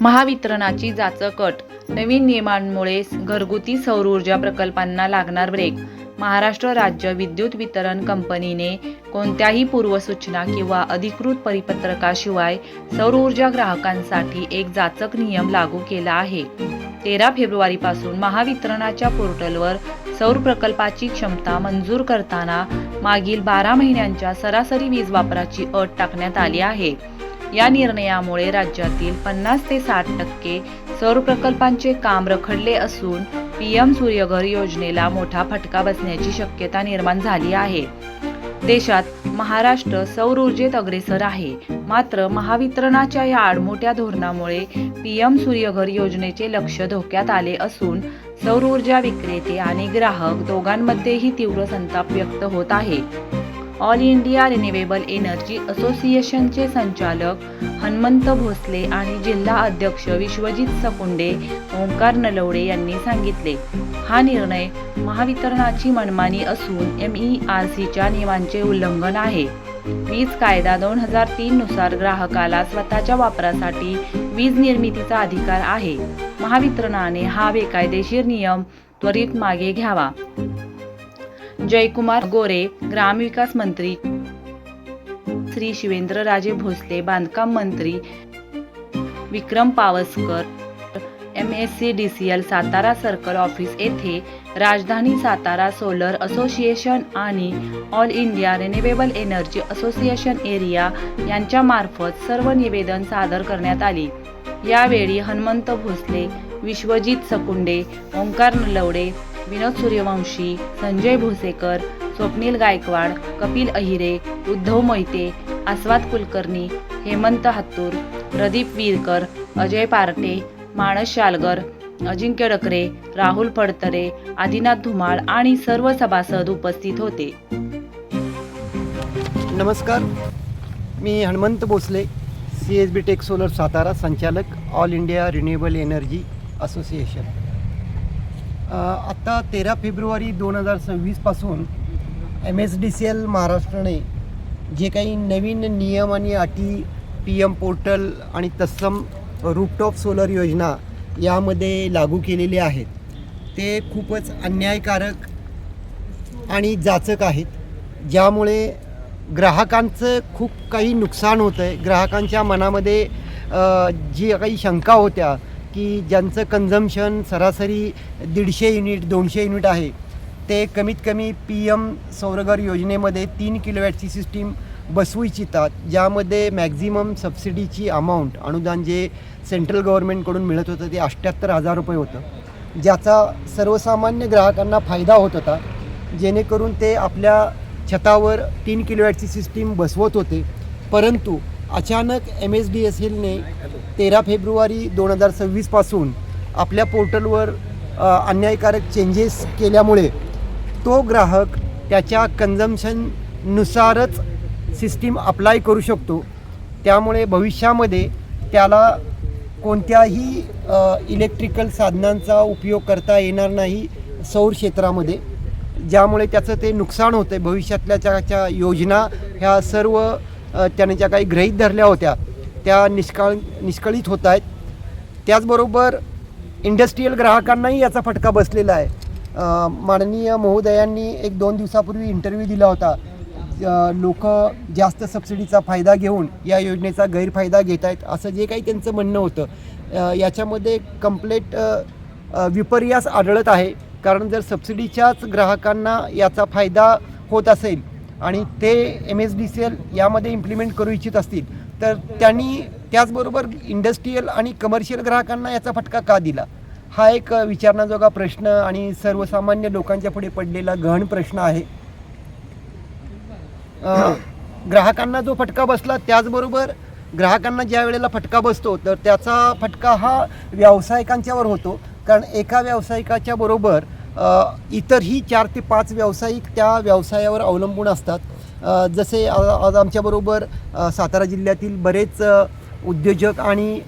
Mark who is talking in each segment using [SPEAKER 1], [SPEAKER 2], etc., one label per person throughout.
[SPEAKER 1] महावितरणची जाचक अट. नवीन नियमांमुळे घरगुती सौर ऊर्जा प्रकल्पांना लागणार ब्रेक. महाराष्ट्र राज्य विद्युत वितरण कंपनीने कोणत्याही पूर्वसूचना किंवा अधिकृत परिपत्रकाशिवाय सौर ऊर्जा ग्राहकांसाठी एक जाचक नियम लागू केला आहे. 13 फेब्रुवारीपासून महावितरणच्या पोर्टलवर सौर प्रकल्पाची क्षमता मंजूर करताना मागील 12 महिन्यांच्या सरासरी वीज वापराची अट टाकण्यात आली आहे. या निर्णयामुळे राज्यातील 50 ते 60% सौर प्रकल्पांचे काम रखडले असून पीएम सूर्यघर योजनेला मोठा फटका बसण्याची शक्यता निर्माण झाली आहे. देशात महाराष्ट्र सौर ऊर्जेत अग्रेसर आहे. मात्र महावितरणच्या या आडमोठ्या धोरणामुळे पीएम सूर्यघर योजनेचे लक्ष्य धोक्यात आले असून सौर ऊर्जा विक्रेते आणि ग्राहक दोघांमध्येही तीव्र संताप व्यक्त होत आहे. ऑल इंडिया रिन्युएबल एनर्जी असोसिएशनचे संचालक हनुमंत भोसले आणि जिल्हा अध्यक्ष विश्वजित सकुंडे, ओंकार नलवडे यांनी सांगितले, हा निर्णय महावितरणची मनमानी असून MERCच्या नियमांचे उल्लंघन आहे. वीज कायदा 2003 नुसार ग्राहकाला स्वतःच्या वापरासाठी वीज निर्मितीचा अधिकार आहे. महावितरणाने हा बेकायदेशीर नियम त्वरित मागे घ्यावा. जयकुमार गोरे, ग्रामविकास मंत्री, श्री शिवेंद्रराजे भोसले, बांधकाम मंत्री, Vikram Pawaskar, MSCDCL Satara circle office येथे राजधानी सातारा सोलर असोसिएशन आणि all India renewable energy association area यांच्यामार्फत सर्व निवेदन सादर करण्यात आली. यावेळी हनुमंत भोसले, विश्वजित सकुंडे, ओंकार नलवडे, विनोद सूर्यवंशी, संजय भोसेकर, स्वप्नील गायकवाड, कपिल अहिरे, उद्धव मोहिते, आस्वाद कुलकर्णी, हेमंत हातूर, प्रदीप वीरकर, अजय पार्टे, मानस शालगर, अजिंक्य डकरे, राहुल फडतरे, आदिनाथ धुमाळ आणि सर्व सभासद उपस्थित होते.
[SPEAKER 2] नमस्कार, मी Hanumant Bhosale, CSB tech solar Satara संचालक, all India renewable energy association. आत्ता 13 फेब्रुवारी 2026 पासून MSDCL महाराष्ट्राने जे काही नवीन नियम आणि अटी PM पोर्टल आणि तत्सम रूफटॉप सोलर योजना यामध्ये लागू केलेले आहेत, ते खूपच अन्यायकारक आणि जाचक आहेत. ज्यामुळे ग्राहकांचं खूप काही नुकसान होतं आहे. ग्राहकांच्या मनामध्ये जी काही शंका होत्या की ज्यांचं कन्झम्शन सरासरी 150 युनिट 200 युनिट आहे, ते कमीत कमी PM सौरघर योजनेमध्ये 3 किलोवॅटची सिस्टीम बसवू इच्छितात, ज्यामध्ये मॅक्झिमम सबसिडीची अमाऊंट अनुदान जे सेंट्रल गव्हर्नमेंटकडून मिळत होतं ते 78,000 रुपये होतं, ज्याचा सर्वसामान्य ग्राहकांना फायदा होत होता. जेणेकरून ते आपल्या छतावर 3 किलोवॅटची सिस्टीम बसवत होते. परंतु अचानक MSDCLने 13 फेब्रुवारी 2026 पासून आपल्या पोर्टलवर अन्यायकारक चेंजेस केल्यामुळे तो ग्राहक त्याच्या कन्झम्शननुसारच सिस्टीम अप्लाय करू शकतो. त्यामुळे भविष्यामध्ये त्याला कोणत्याही इलेक्ट्रिकल साधनांचा उपयोग करता येणार नाही सौर क्षेत्रामध्ये, ज्यामुळे त्याचं ते नुकसान होतं आहे. भविष्यातल्या त्याच्या योजना ह्या सर्व त्याने ज्या काही गृहीत धरल्या होत्या त्या निष्कळीत होत आहेत. त्याचबरोबर इंडस्ट्रीयल ग्राहकांनाही याचा फटका बसलेला आहे. माननीय महोदयांनी 1-2 दिवसापूर्वी इंटरव्ह्यू दिला होता. लोक जास्त सबसिडीचा फायदा घेऊन या योजनेचा गैरफायदा घेत आहेत असं जे काही त्यांचं म्हणणं होतं, याच्यामध्ये कंप्लीट विपर्यास आढळत आहे. कारण जर सबसिडीच्याच ग्राहकांना याचा फायदा होत असेल आणि ते MSDCL यामध्ये इम्प्लिमेंट करू इच्छित असतील, तर त्यांनी त्याचबरोबर इंडस्ट्रीयल आणि कमर्शियल ग्राहकांना याचा फटका का दिला, हा एक विचारण्याजोगा प्रश्न आणि सर्वसामान्य लोकांच्या पुढे पडलेला गहन प्रश्न आहे. ग्राहकांना जो फटका बसला, त्याचबरोबर ग्राहकांना ज्या वेळेला फटका बसतो तर त्याचा फटका हा व्यावसायिकांच्यावर होतो. कारण एका व्यावसायिकाच्या बरोबर इतरही 4 ते 5 व्यावसायिक त्या व्यवसायावर अवलंबून असतात. जसे आज आमच्याबरोबर सातारा जिल्ह्यातील बरेच उद्योजक आणि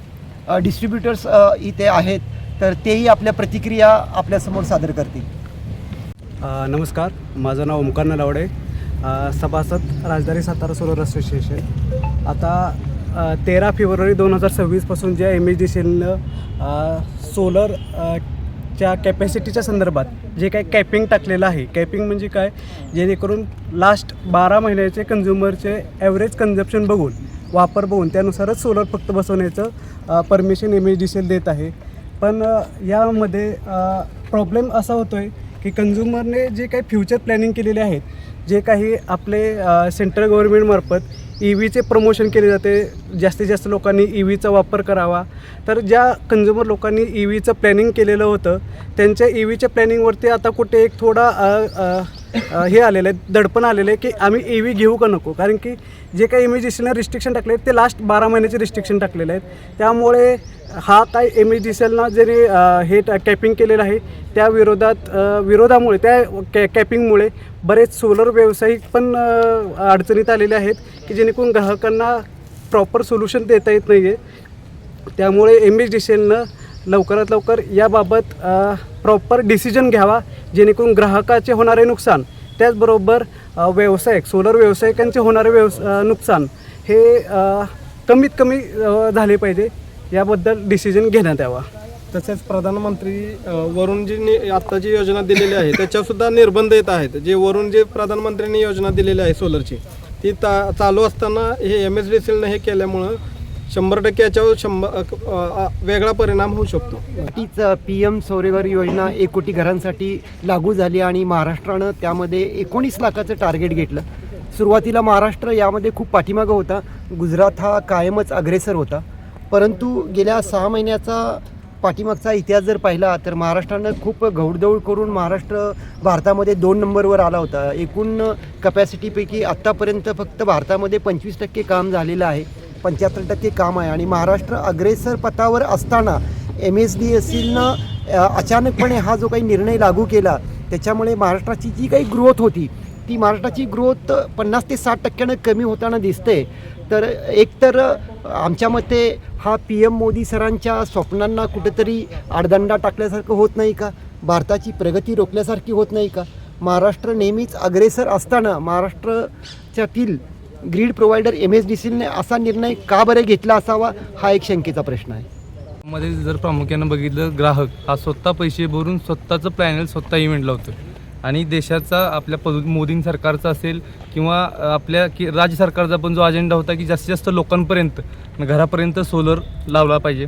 [SPEAKER 2] डिस्ट्रीब्युटर्स इथे आहेत, तर तेही आपल्या प्रतिक्रिया आपल्यासमोर सादर करतील.
[SPEAKER 3] नमस्कार, माझं नाव ओंकार नलवडे, सभासद राजधानी सातारा सोलर असोसिएशन. आता 13 फेब्रुवारी 2026पासून ज्या MSDCLनं सोलर च्या कॅपॅसिटीच्या संदर्भात जे काही कॅपिंग टाकलेलं आहे, कॅपिंग म्हणजे काय, जेणेकरून लास्ट 12 महिन्याचे कन्झ्युमरचे ॲव्हरेज कन्झप्शन बघून, वापर बघून त्यानुसारच सोलर फक्त बसवण्याचं परमिशन MSDCL देत आहे. पण यामध्ये प्रॉब्लेम असा होतो आहे की कन्झ्युमरने जे काही फ्युचर प्लॅनिंग केलेले आहेत, जे काही आपले सेंट्रल गव्हर्नमेंटमार्फत EVचे प्रमोशन केले जाते, जास्तीत जास्त लोकांनी EVचा वापर करावा, तर ज्या कन्झ्युमर लोकांनी EVचं प्लॅनिंग केलेलं होतं त्यांच्या EVच्या प्लॅनिंगवरती आता कुठे एक थोडा हे आलेलं आहे, दडपण आलेलं आहे की आम्ही EV घेऊ का नको. कारण की जे काही MSDCLनं रिस्ट्रिक्शन टाकले आहेत ते लास्ट 12 महिन्याचे रिस्ट्रिक्शन टाकलेले आहेत. त्यामुळे हा काय MSDCLनं जरी हे कॅपिंग केलेलं आहे त्या विरोधामुळे त्या कॅपिंगमुळे बरेच सोलर व्यावसायिक पण अडचणीत आलेले आहेत की जेणेकरून ग्राहकांना प्रॉपर सोल्युशन देता येत नाही आहे. त्यामुळे MSDCLनं लवकरात लवकर याबाबत प्रॉपर डिसिजन घ्यावा, जेणेकरून ग्राहकाचे होणारे नुकसान, त्याचबरोबर सोलर व्यावसायिकांचे होणारे नुकसान हे कमीत कमी झाले पाहिजे, याबद्दल डिसिजन घेण्यात यावा.
[SPEAKER 4] तसेच प्रधानमंत्री वरून जी आत्ता जी योजना दिलेली आहे त्याच्यासुद्धा निर्बंध येत आहेत. जे प्रधानमंत्र्यांनी योजना दिलेली आहे सोलरची, ती चालू असताना हे MSDCLनं हे केल्यामुळं 100% याच्यावर वेगळा परिणाम होऊ शकतो.
[SPEAKER 2] तीच PM सौरघर योजना 1 कोटी घरांसाठी लागू झाली आणि महाराष्ट्रानं त्यामध्ये 19 लाखाचं टार्गेट घेतलं. सुरुवातीला महाराष्ट्र यामध्ये खूप पाठीमागं होता, गुजरात हा कायमच अग्रेसर होता. परंतु गेल्या 6 महिन्याचा पाठीमागचा इतिहास जर पाहिला तर महाराष्ट्रानं खूप घौडदौड करून महाराष्ट्र भारतामध्ये 2 नंबरवर आला होता. एकूण कपॅसिटीपैकी आत्तापर्यंत फक्त भारतामध्ये 25% काम झालेलं आहे, 75% काम आहे. आणि महाराष्ट्र अग्रेसर पथावर असताना MSDCLनं अचानकपणे हा जो काही निर्णय लागू केला त्याच्यामुळे महाराष्ट्राची जी काही ग्रोथ होती ती महाराष्ट्राची ग्रोथ 50 ते 60% कमी होताना दिसते. तर एकतर आमच्या मते हा PM मोदी सरांच्या स्वप्नांना कुठेतरी आडदंडा टाकल्यासारखं होत नाही का, भारताची प्रगती रोखल्यासारखी होत नाही का. महाराष्ट्र नेहमीच अग्रेसर असताना महाराष्ट्राच्यातील ग्रीड प्रोव्हायडर MSDCLने असा निर्णय का बरं घेतला असावा, हा एक शंकेचा प्रश्न आहे.
[SPEAKER 5] मध्ये जर प्रामुख्यानं बघितलं, ग्राहक हा स्वतः पैसे भरून स्वतःचं पॅनल स्वतः इव्हेंट लावतो आणि देशाचा आपल्या मोदी सरकारचा असेल किंवा आपल्या राज्य सरकारचा पण जो अजेंडा होता की जास्तीत जास्त लोकांपर्यंत घरापर्यंत सोलर लावला पाहिजे.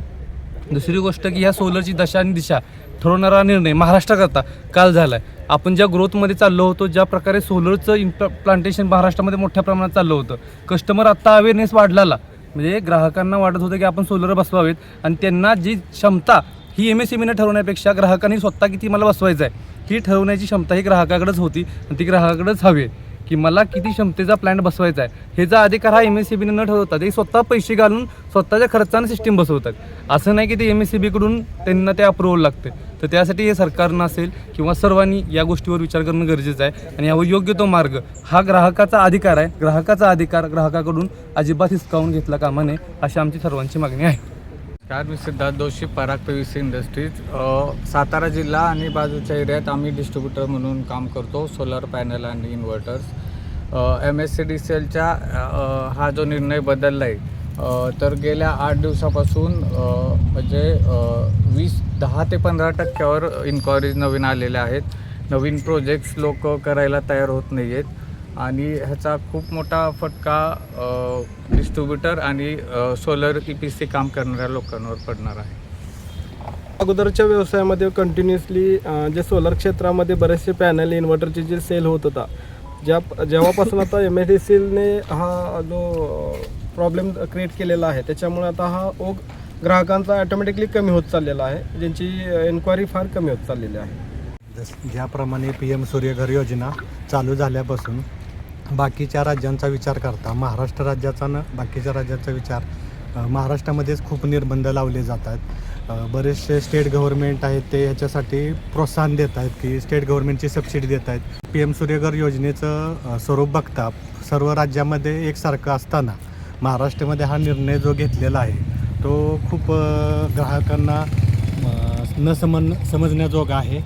[SPEAKER 5] दुसरी गोष्ट की ह्या सोलरची दशा आणि दिशा ठरवणारा निर्णय महाराष्ट्राकरता काल झाला आहे. आपण ज्या ग्रोथमध्ये चाललो होतो, ज्या प्रकारे सोलरचं प्लांटेशन महाराष्ट्रामध्ये मोठ्या प्रमाणात चाललं होतं, कस्टमर आत्ता अवेअरनेस वाढलेला, म्हणजे ग्राहकांना वाटत होतं की आपण सोलर बसवावेत आणि त्यांना जी क्षमता ही MSEBीनं ठरवण्यापेक्षा ग्राहकांनी स्वतः किती मला बसवायचं आहे ही ठरवण्याची क्षमता ही ग्राहकाकडेच होती आणि ती ग्राहकाकडेच हवी आहे की मला किती क्षमतेचा प्लॅन्ट बसवायचा आहे. ह्याचा अधिकार हा MSEBीनं न ठरवता ते स्वतः पैसे घालून स्वतःच्या खर्चानं सिस्टीम बसवतात. असं नाही की ते MSEBीकडून त्यांना ते अप्रुव्हल लागते. तर त्यासाठी हे सरकारनं असेल किंवा सर्वांनी या गोष्टीवर विचार करणं गरजेचं आहे आणि यावर योग्य तो मार्ग, हा ग्राहकाचा अधिकार आहे. ग्राहकाचा अधिकार ग्राहकाकडून अजिबात हिसकावून घेतला कामा नये, अशी आमची सर्वांची मागणी आहे.
[SPEAKER 6] मी सिद्धार्थ जोशी, पराग PVC इंडस्ट्रीज, सातारा जिल्हा आणि बाजूच्या एरियात आम्ही डिस्ट्रीब्युटर म्हणून काम करतो, सोलर पॅनल आणि इन्व्हर्टर्स. MSDCLच्या हा जो निर्णय बदलला आहे तर गेल्या 8 दिवसापासून म्हणजे 10 ते 15% इन्क्वायरीज नवीन आलेल्या आहेत. नवीन प्रोजेक्ट्स लोक करायला तयार होत नाही आहेत आणि ह्याचा खूप मोठा फटका डिस्ट्रीब्युटर आणि सोलर EPC काम करणाऱ्या लोकांवर पडणार आहे.
[SPEAKER 4] अगोदरच्या व्यवसायामध्ये कंटिन्युअसली जे सोलर क्षेत्रामध्ये बरेचसे पॅनल इन्व्हर्टरचे जे सेल होत होता, जेव्हापासून आता MSDCLने हा जो प्रॉब्लेम क्रिएट केलेला आहे त्याच्यामुळे आता हा ओघ ग्राहकांचा ॲटोमॅटिकली कमी होत चाललेला आहे, ज्यांची एन्क्वायरी फार कमी होत चाललेली आहे.
[SPEAKER 7] ज्याप्रमाणे PM सूर्यघर योजना चालू झाल्यापासून बाकीच्या राज्यांचा विचार करता महाराष्ट्र राज्याचा न बाकीच्या राज्याचा विचार महाराष्ट्रामध्येच खूप निर्बंध लावले जातात. बरेचसे स्टेट गव्हर्नमेंट आहेत ते याच्यासाठी प्रोत्साहन देत आहेत की स्टेट गव्हर्नमेंटची सबसिडी देत आहेत. PM सूर्यघर योजनेचं स्वरूप बघता सर्व राज्यामध्ये एकसारखं असताना महाराष्ट्रामध्ये हा निर्णय जो घेतलेला आहे तो खूप ग्राहकांना न समजण्याजोगा आहे.